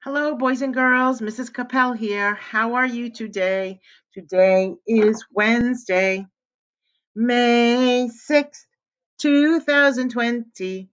Hello, boys and girls. Mrs. Kappel here. How are you today? Today is Wednesday, May 6th, 2020.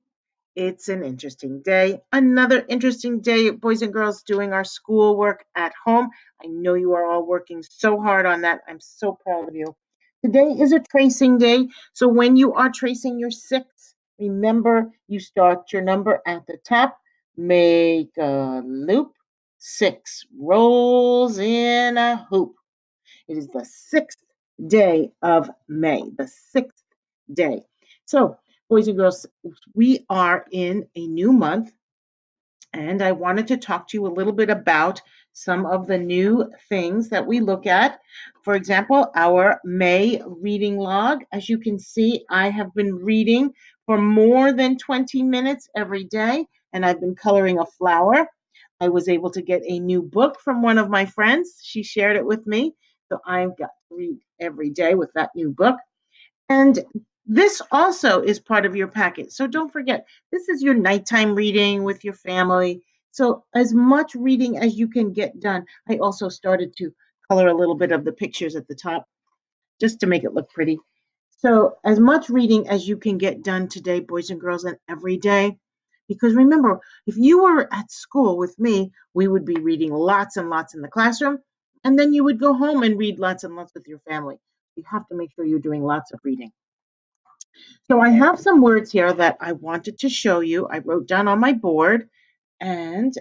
It's an interesting day. Another interesting day, boys and girls, doing our schoolwork at home. I know you are all working so hard on that. I'm so proud of you. Today is a tracing day. So when you are tracing your six, remember you start your number at the top, make a loop, six rolls in a hoop. It is the 6th day of May, the 6th day. So, boys and girls, we are in a new month, and I wanted to talk to you a little bit about some of the new things that we look at. For example, our May reading log. As you can see, I have been reading for more than 20 minutes every day, and I've been coloring a flower. I was able to get a new book from one of my friends. She shared it with me. So I've got to read every day with that new book. And this also is part of your packet. So don't forget, this is your nighttime reading with your family. So as much reading as you can get done. I also started to color a little bit of the pictures at the top just to make it look pretty. So as much reading as you can get done today, boys and girls, and every day. Because remember, if you were at school with me, we would be reading lots and lots in the classroom, and then you would go home and read lots and lots with your family. You have to make sure you're doing lots of reading. So I have some words here that I wanted to show you. I wrote down on my board, and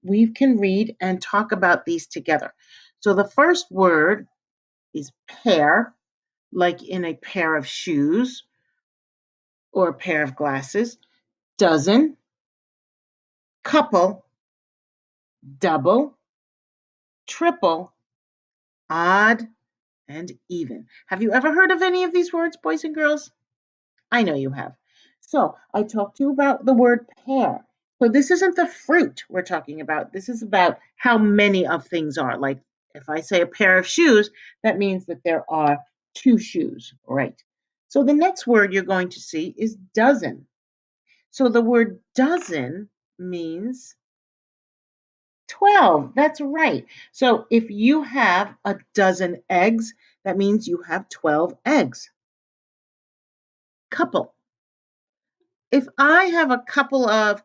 we can read and talk about these together. So the first word is pair, like in a pair of shoes or a pair of glasses. Dozen, couple, double, triple, odd, and even. Have you ever heard of any of these words, boys and girls? I know you have. So I talked to you about the word pair. So this isn't the fruit we're talking about. This is about how many of things are. Like if I say a pair of shoes, that means that there are two shoes, right? So the next word you're going to see is dozen. So the word dozen means 12. That's right. So if you have a dozen eggs, that means you have 12 eggs. Couple. If I have a couple of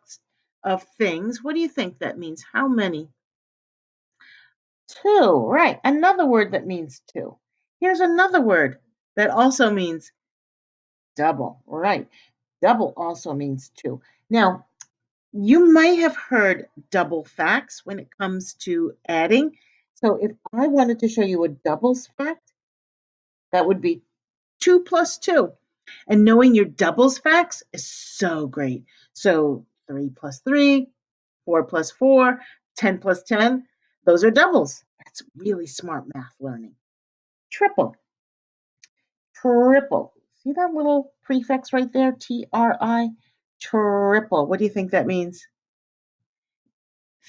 things, what do you think that means? How many? Two, right. Another word that means two. Here's another word that also means double, right. Double also means two. Now, you might have heard double facts when it comes to adding. So if I wanted to show you a doubles fact, that would be 2 plus 2. And knowing your doubles facts is so great. So 3 plus 3, 4 plus 4, 10 plus 10, those are doubles. That's really smart math learning. Triple, triple. See that little prefix right there? TRI? Triple. What do you think that means?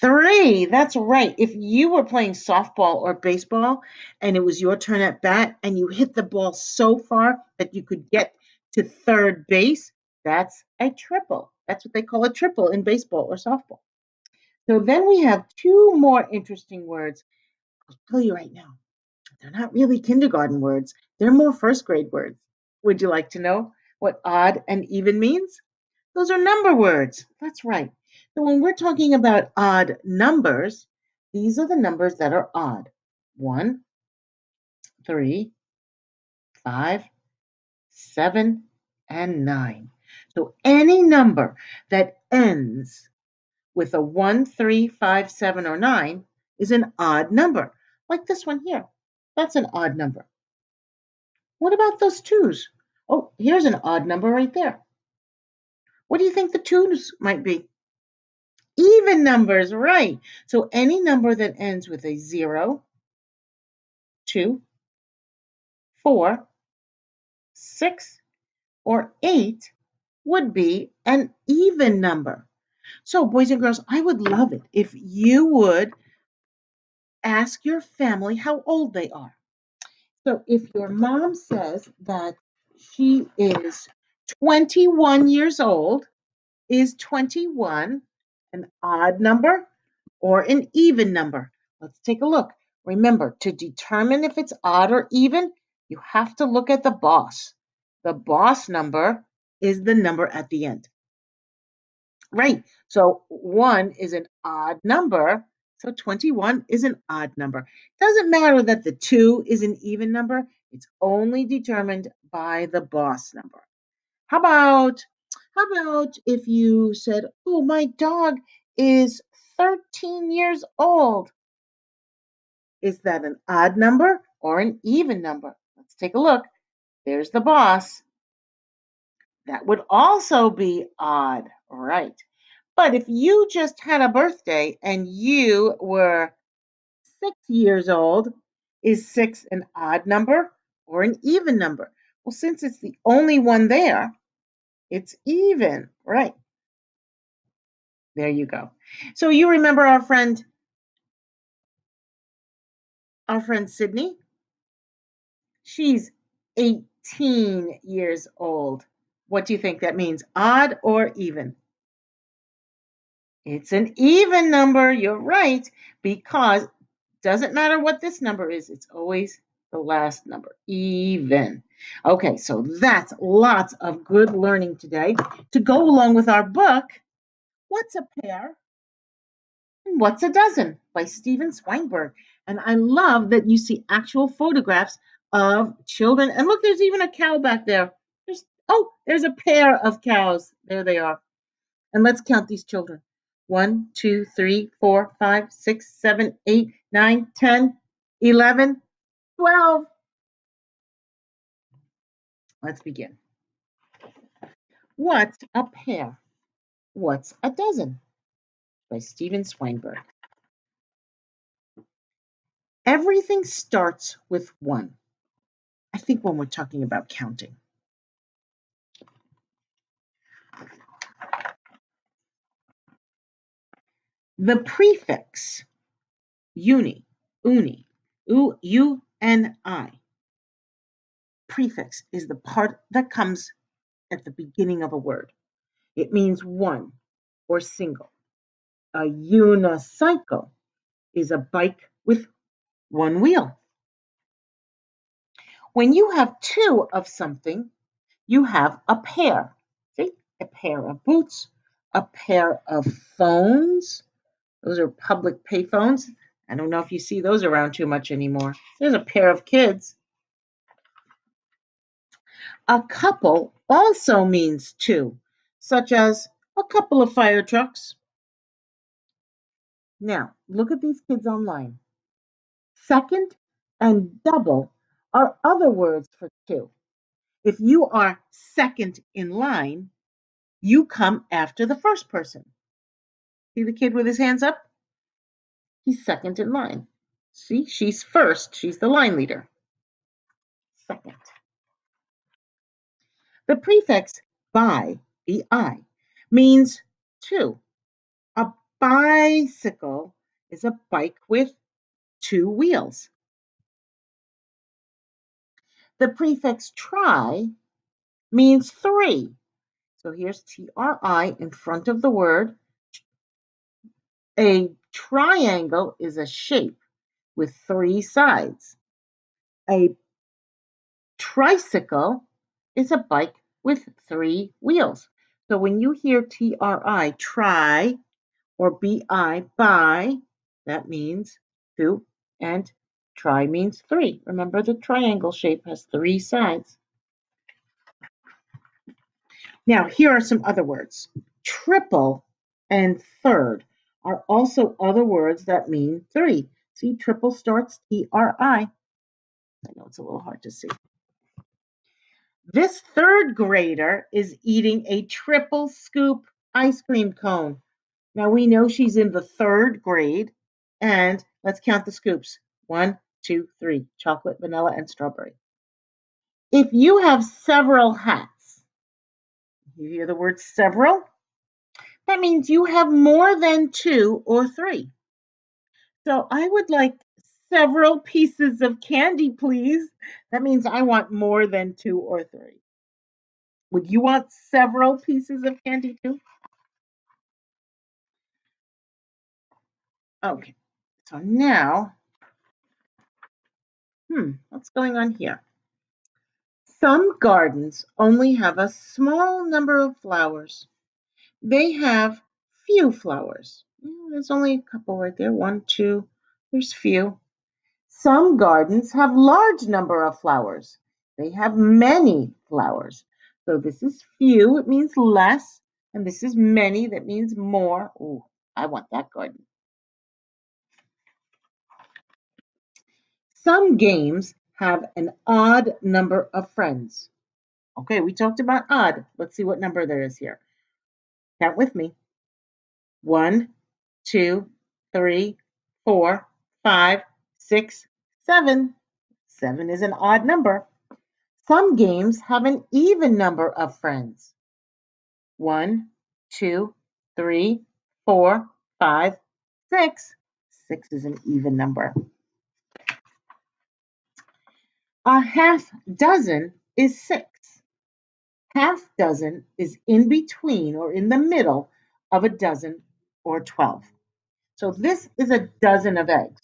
Three. That's right. If you were playing softball or baseball and it was your turn at bat and you hit the ball so far that you could get to third base, that's a triple. That's what they call a triple in baseball or softball. So then we have two more interesting words. I'll tell you right now, they're not really kindergarten words, they're more first grade words. Would you like to know what odd and even means? Those are number words. That's right. So when we're talking about odd numbers, these are the numbers that are odd. 1, 3, 5, 7, and 9. So any number that ends with a 1, 3, 5, 7, or 9 is an odd number, like this one here. That's an odd number. What about those twos? Oh, here's an odd number right there. What do you think the twos might be? Even numbers, right. So any number that ends with a 0, 2, 4, 6, or 8 would be an even number. So, boys and girls, I would love it if you would ask your family how old they are. So, if your mom says that she is 21 years old, is 21 an odd number or an even number? Let's take a look. Remember, to determine if it's odd or even, you have to look at the boss. The boss number is the number at the end. Right. So 1 is an odd number. So 21 is an odd number. Doesn't matter that the 2 is an even number. It's only determined by the boss number. How about if you said, "Oh, my dog is 13 years old." Is that an odd number or an even number? Let's take a look. There's the boss. That would also be odd, right? But if you just had a birthday and you were 6 years old, is 6 an odd number or an even number? Well, since it's the only one there, it's even, right? There you go. So you remember our friend Sydney? She's 18 years old. What do you think that means? Odd or even? It's an even number. You're right, because doesn't matter what this number is, it's always the last number, even. Okay, so that's lots of good learning today. To go along with our book, What's a Pair and What's a Dozen by Steven Swinburne. And I love that you see actual photographs of children. And look, there's even a cow back there. There's a pair of cows. There they are. And let's count these children. 1, 2, 3, 4, 5, 6, 7, 8, 9, 10, 11, 12. Let's begin. What's a pair? What's a dozen? By Steven Swinburne. Everything starts with 1. I think when we're talking about counting. The prefix uni, uni, prefix is the part that comes at the beginning of a word. It means one or single. A unicycle is a bike with one wheel. When you have 2 of something, you have a pair. See, a pair of boots, a pair of phones. Those are public payphones. I don't know if you see those around too much anymore. There's a pair of kids. A couple also means 2, such as a couple of fire trucks. Now, look at these kids online. Second and double are other words for 2. If you are second in line, you come after the first person. See the kid with his hands up? He's second in line. See, she's first. She's the line leader. Second. The prefix bi, means 2. A bicycle is a bike with 2 wheels. The prefix tri means 3. So here's tri in front of the word. A triangle is a shape with 3 sides. A tricycle is a bike with 3 wheels. So when you hear tri or bi, that means 2, and tri means 3. Remember, the triangle shape has 3 sides. Now, here are some other words. Triple and third are also other words that mean 3. See, triple starts tri. I know it's a little hard to see. This third grader is eating a triple scoop ice cream cone. Now we know she's in the 3rd grade, and let's count the scoops. 1, 2, 3, chocolate, vanilla, and strawberry. If you have several hats, you hear the word several? That means you have more than 2 or 3. So I would like several pieces of candy, please. That means I want more than 2 or 3. Would you want several pieces of candy too? Okay, so now, what's going on here? Some gardens only have a small number of flowers. They have few flowers. There's only a couple right there. One, two, there's few. Some gardens have large number of flowers. They have many flowers. So this is few, it means less, and this is many, that means more. Ooh, I want that garden. Some games have an odd number of friends. Okay, we talked about odd. Let's see what number there is here. Count with me. 1, 2, 3, 4, 5, 6, 7. 7 is an odd number. Some games have an even number of friends. 1, 2, 3, 4, 5, 6. 6 is an even number. A half dozen is 6. Half dozen is in between or in the middle of a dozen or 12. So this is a dozen of eggs.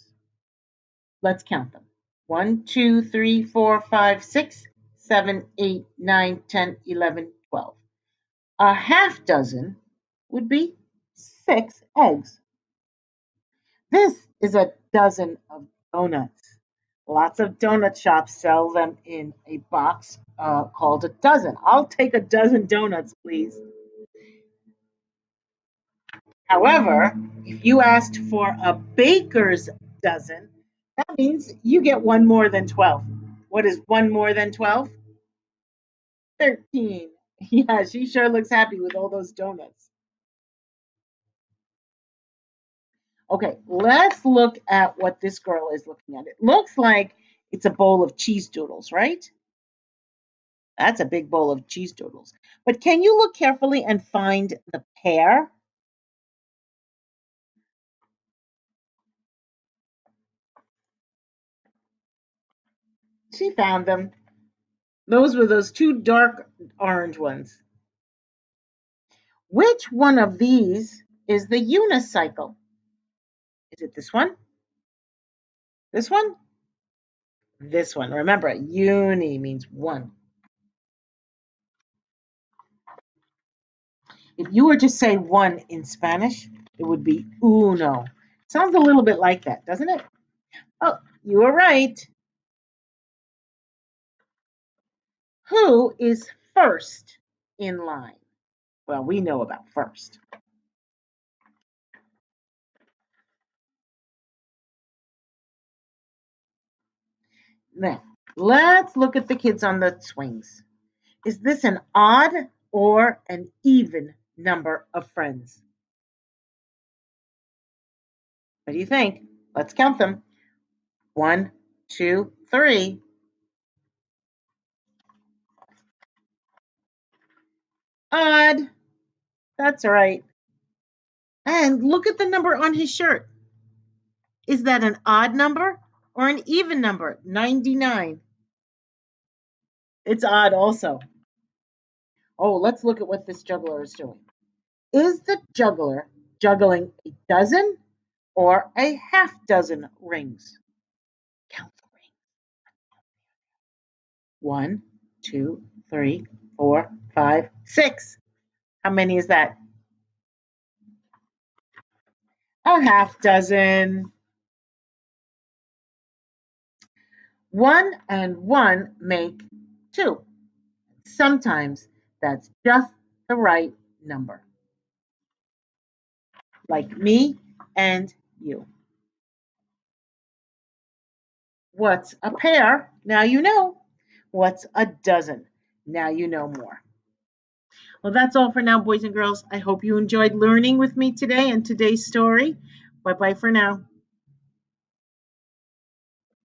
Let's count them. 1, 2, 3, 4, 5, 6, 7, 8, 9, 10, 11, 12. A half dozen would be 6 eggs. This is a dozen of donuts. Lots of donut shops sell them in a box called a dozen. I'll take a dozen donuts, please. However, if you asked for a baker's dozen, that means you get one more than 12. What is one more than 12? 13. Yeah, she sure looks happy with all those donuts. Okay, let's look at what this girl is looking at. It looks like it's a bowl of cheese doodles, right? That's a big bowl of cheese doodles. But can you look carefully and find the pear? She found them. Those were those two dark orange ones. Which one of these is the unicycle? Is it this one? This one? This one. Remember, uni means one. If you were to say one in Spanish, it would be uno. Sounds a little bit like that, doesn't it? Oh, you were right. Who is first in line? Well, we know about first. Now, let's look at the kids on the swings. Is this an odd or an even number of friends? What do you think? Let's count them. 1, 2, 3. Odd. That's right. And look at the number on his shirt. Is that an odd number or an even number? 99. It's odd also. Oh, let's look at what this juggler is doing. Is the juggler juggling a dozen or a half dozen rings? Count the rings. 1, 2, 3, 4, 5, 6. How many is that? A half dozen. 1 and 1 make 2. Sometimes that's just the right number. Like me and you. What's a pair? Now you know. What's a dozen? Now you know more. Well, that's all for now, boys and girls. I hope you enjoyed learning with me today and today's story. Bye bye for now.